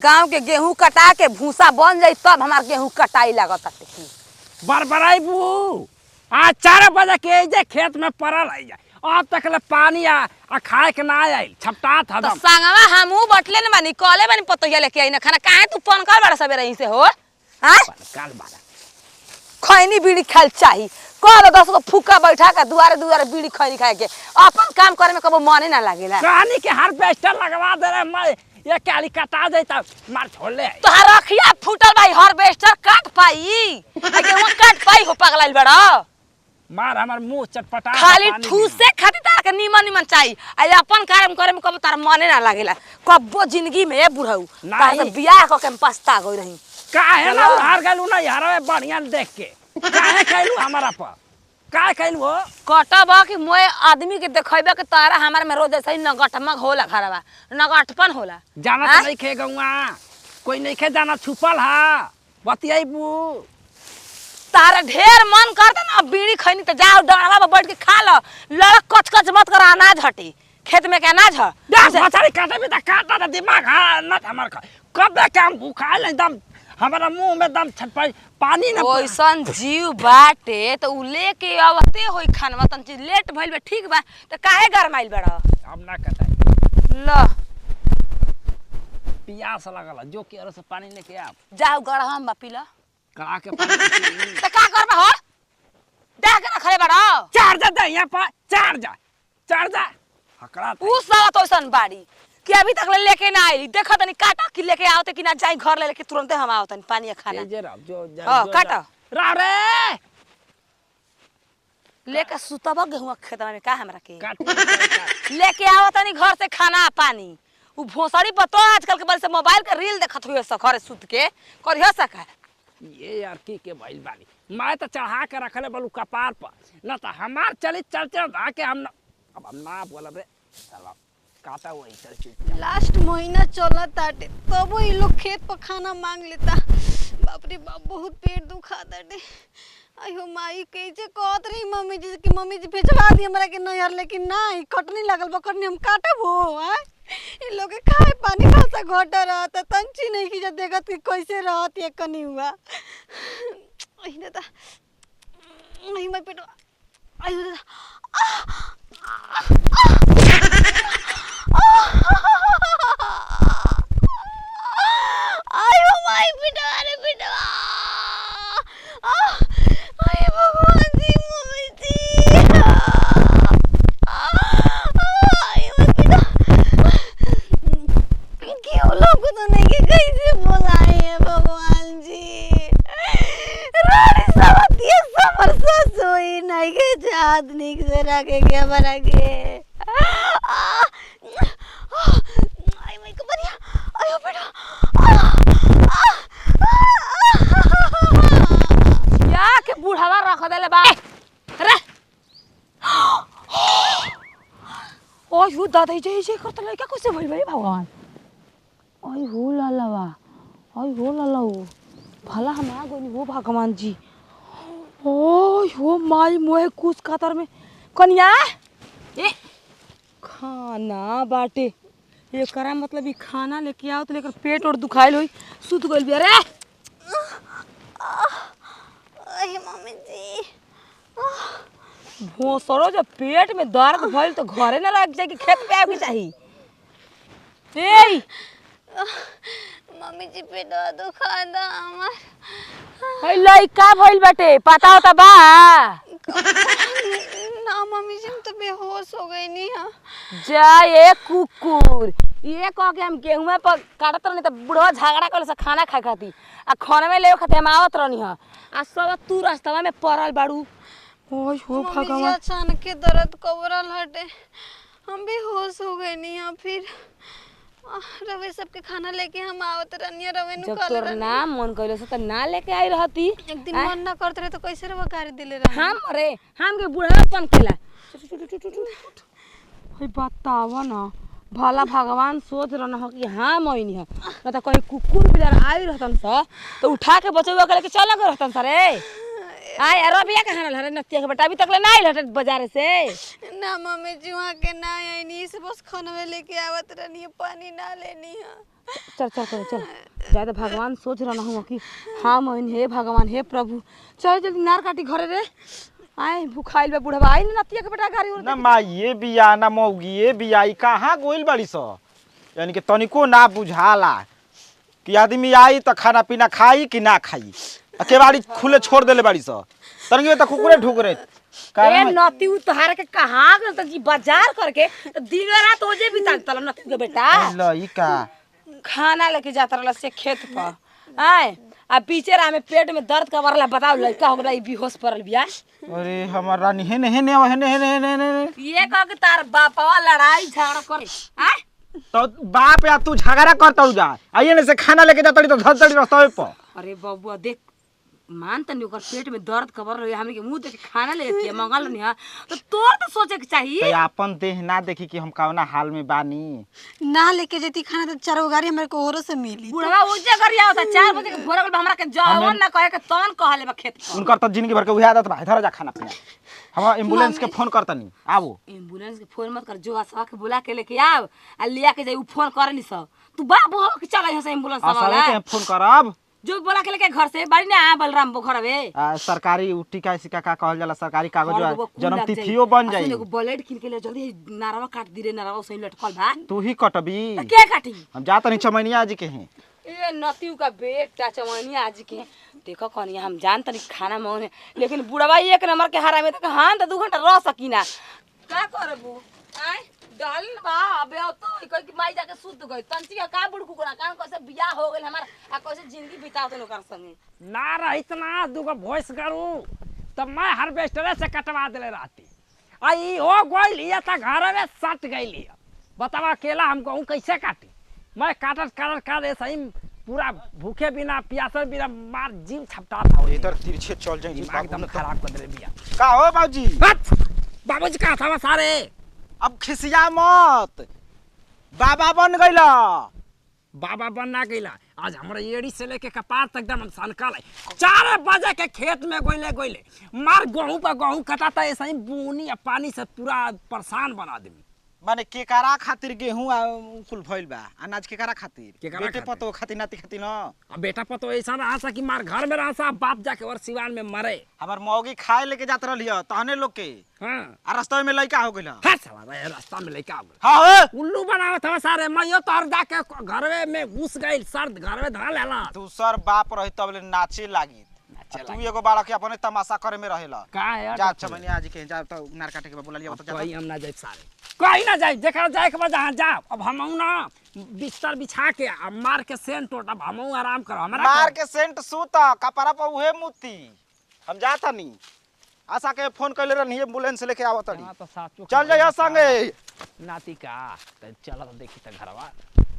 गांव के गेहूं कटा के भूसा बन जाई तब हमार गेहूं कटाई लागत है। बरबराई बू आज 4 बजे के जे खेत में पड़ल है अब तक ले पानी आ खाए के ना आइल छपटात तो हदम संगवा हमहू बटले न बानी कॉले बानी पतोहिया लेके आई ना खाना काहे तू फोन कर बड़ा सबेरे यहीं से हो हां काल बारा खैनी बीड़ी खाल चाही कल 10 गो फूका बैठा के दुआरे दुआरे बीड़ी खैनी खाए के अपन काम करे में कबो मन ना लागेला। कहानी के हर बेस्टर लगवा दे रे मैं ये काली कटा जाता मार छोड़ ले तोहार रखिया फूटल भाई हार्वेस्टर काट पाई आगे वो काट पाई हो पगलाइल बड़ा मार हमर मुंह चटपटा खाली ठूसे खाती तार के निमन चाही आ अपन काम करे में कबो तार मने ना लागेला कबो जिंदगी में बुढ़ऊ तार से बियाह क के पछता गई रही काहे ना हार गइलू ना यार बढ़िया देख के काहे कहलू हमारा पर काहे कहलू हो कटब कि मोए आदमी के देखैबे के तारा हमार में रोज ऐसे नगटमक होला घरवा नगटपन होला जाना तो नहीं खे गौआ कोई नहीं खे जाना छुपल हा बतियाईबू तारा ढेर मन करता ना बीड़ी खैनी तो जाओ डरवा पर बैठ के खा लो लड़क कच मत कर अनाज हटी खेत में के अनाज ह मछली काटे भी काटा तो दिमाग हा न हमार कब काम भूखा ले दम हमारा मुंह में दम छटपट पानी ना ओइसन जीव बाटे तो उ लेके आवते होई खानवा तन चीज लेट भइल बा ठीक बा तो काहे गरमाइल बड़ा अब ना कटाई ल प्यास लगल जो के से पानी लेके आप जाओ गड़हम बा पीला कड़ा के पानी तो का करबा हो देख के रखले बड़ा चार्ज दे यहां पर चार्ज हकड़ा उ सब ओइसन बाड़ी कि अभी तक लेके ना आई देखा तनी काटा कि लेके आवते कि ना जाई घर ले लेके तुरंत हम आवतन पानी खाना जे रह जो हां काटा रा रे लेके सुतबा गेहूं खेतवा में का हमरा के काट लेके आवतनी घर से खाना पानी उ भोसड़ी पतो आजकल के बल से मोबाइल के रील देखत हुए सखरे सुत के करियो सका ये यार की भइल बानी मैं तो चढ़ा के रखले बलू कपार पर न तो हमार चली चलते आके हम अब हम ना बोलब रे चलो काटा वही चल चुप लास्ट महीना चला ताटे तब ये लोग खेत पर खाना मांग लेता बाप रे बाप बहुत पेट दुखाता टे आयो माई कैसे कहत रही मम्मी जी कि मम्मी जी भेजवा दी हमरा के नहर लेकिन नहीं कटनी लगल बा कटनी हम काटब हो आय इन लोग के खाए पानी खासा घटा रहता तंची नहीं की जब देखत कि कैसे रहत ये कनी हुआ अहिने ता नहीं मैं पेट आयो आयो माई पिटवा रे पिटवा आयो भगवान जी मम्मी जी आयो पिटवा क्यों लोग तो नहीं के कैसे बुलाए हैं भगवान जी रानी सवतिया समरसा सोई नहीं के जात निक से रखे के बरा के आई मैं कबरिया आयो बेटा या के बुढ़ावा रख देले बा रे ओय हो दादा जे करत लइका कैसे भइल भाई भगवान ओय हो लालावा ओय हो लालाओ भला हम आ गइनी हो भगवान जी ओय हो माई मोहे कुछ कातर में कन्या ए खाना बाटे एकरा मतलब ई खाना लेके आओ तो लेकर पेट और दुखाइल होई सुत गइल बिया रे अरे मम्मी जी भोसड़ो जब पेट में दर्द भइल तो घरे ना लग जाए कि खेत पे आवे चाहिए ए मम्मी जी पेट दुखाता हमार हई लइका भइल बाटे पता होता बा ना मम्मी जी हम तो बेहोश हो गई नहीं हां जा ये कुकुर ये कह के हम गेहूं पर काटत रहनी त बुढ़वा झगड़ा कर से खाना खा खाती आ खाने में ले खाते हम आवत रहनी हां आ सब तू रास्ता में पड़ल बाड़ू ओय हो भगवान अचानक के दर्द कवरल हटे हम बेहोश हो गए नहीं हां फिर रवे सबके खाना लेके हम आवत रहनी रवे नु जब तोर नाम मन कइले से त ना लेके आई रहती एक दिन मन ना करत रहे तो कैसे रवा गाड़ी दिले रहे हम के बुढ़ापन केला हई बतावा ना भला भगवान सोच रहन हो कि हां मोइनी है न त कहीं कुकुर बिलार आई रहतन स तो उठा के बचवा के लेके चल गए रहतन स रे आय अरबिया कहां रहल रे नतिया के बेटा अभी तक ले ना आइल हट बाजार से ना मम्मी जी वहां के ना आई नी से बस खाना लेके आवत रहनी पानी ना लेनी है चल चल चल चल ज्यादा भगवान सोच रहा हूँ कि हाँ मोइन हे भगवान हे प्रभु चल जल्दी नार काटी घरे रे आए भूखाइल बा बुढ़वा आई नतिया के बेटा गाड़ी ना माँ ये बिया ना मौगी ये बिया ई कहाँ गोइल बाड़ी स यानी कि तनिको ना बुझाला कि आदमी आई तो खाना पीना खाई कि ना खाई केवाड़ी खुले छोड़ देले बाड़ी स तनिको तो कुकुरे ढुक रहे ए नती उ तोहार के कहाँ गल त जी बाजार करके दिन रात ओजे बिता तल नती के बेटा लई का खाना लेके जाता रहला से खेत पर आए आ पीछे रा में पेट में दर्द का वरला बताओ लड़का हो गला ई बेहोश पड़ल बिया अरे हमर रानी हेने हेने हेने हेने हेने ये कह के तार बापवा लड़ाई झगड़ा करे आए तो बाप या तू झगड़ा करता जा आइए ने से खाना लेके जातड़ी तो धड़धड़ी रास्ते पर अरे बबुआ देख मान तनी ओकर पेट में दर्द कबर रही हमनी के मुंह देख के खाना ले लेती मंगल नहीं है तो तोर तो सोचे के चाहिए तो अपन देह ना देखी कि हम कौना हाल में बानी ना लेके जेती खाना तो 4 गो गाड़ी हमरे को औरो से मिली बुढ़वा उजे करिया होता 4 बजे के भोर हमरा के जवन ना कहे के तन कहले बा खेत पर उनकर तो जिंदगी भर के उहे आदत बा इधर जा खाना पीना हम एम्बुलेंस के फोन करतनी आवो एम्बुलेंस के फोन मत कर जो आसवा के बुला के लेके आव आ लिया के जाई उ फोन करली सब तू बाबू हो के चला है से एम्बुलेंस वाला के फोन करब जो बोला के लेके घर से बाड़ी ना बलराम घरवे सरकारी टीका सिक्का का कहल जाला सरकारी कागज जन्म तिथियो बन जाई एगो ब्लेड किन के ले जल्दी नारवा काट दी रे नारवा सही लटकल बा तू ही कटबी के काटी हम जात नहीं चमनिया जी के हैं ए नतियू का बेटा चमनी आज के देखो कनिया हम जान तनी खाना मन लेकिन बुढ़वा एक नंबर के हरा में तो हां तो 2 घंटा रह सकीना का करबू आय डाल बा अबे तो कोई की माई जाके सुत गई तंची का बुढ़ कुकड़ा कान कैसे बियाह हो गेल हमार आ कैसे जिंदगी बिताओ तो ओकर संगे ना रही इतना दुगो भॉइस करूं तब मैं हार्वेस्टर से कटवा देले रहती आई हो गोइल ये त घर में सट गईली बतावा अकेला हम कहूं कैसे काटी मैं काटत ऐसे ही पूरा भूखे बिना प्यासे बिना मार जीव छपटा था इधर तिरछे चल जाई दिमाग एकदम खराब कर दे बिया का हो बाबूजी बाबूजी का था सारे अब खिसिया मत बाबा बन गइला बाबा बनना गईला आज हमरा एड़ी से लेके कपार तक एकदम सनकल है 4 बजे के खेत में गोइले मार गेहूं पर गेहूं कटाता ऐसे ही बूनी पानी से पूरा परेशान बना दे माने केकरा खातिर गेहूं कुल भइल बा अनाज केकरा खातिर केकरा बेटे खातिर? पतो खातिर नाती खातिर न अब बेटा पतो ऐसा रहा सा कि मार घर में रहा सा बाप जाके और सिवान में मरे हमर मौगी खाए लेके जात रहलियो तहने लोग के हाँ आ रास्ता में लइका हो गइल हाँ साला रे रास्ता में लेके आ गए हां हो उल्लू बनावत था सारे मैं तो और जाके घर में घुस गई सर्द घर में धरा लेला दूसर बाप रही तब ले नाचे लागी तू एगो बाड़ा के अपने तमाशा करे में रहेला का है जा चमनिया जी के जा तो नार काटे के बोला लिया तो कोई हम ना जाए सारे कोई ना जाए जेकर जाए के बाद जहां जाओ अब हम ना बिस्तर बिछा के मार के सेंट टोट अब हम आराम करो हमरा मार के सेंट सूता कपड़ा पर उहे मुती हम जाता नहीं आशा के फोन कइले रहनी एम्बुलेंस लेके आवत तो साचो चल जाइए संगे नाती का चल देखी त घरवा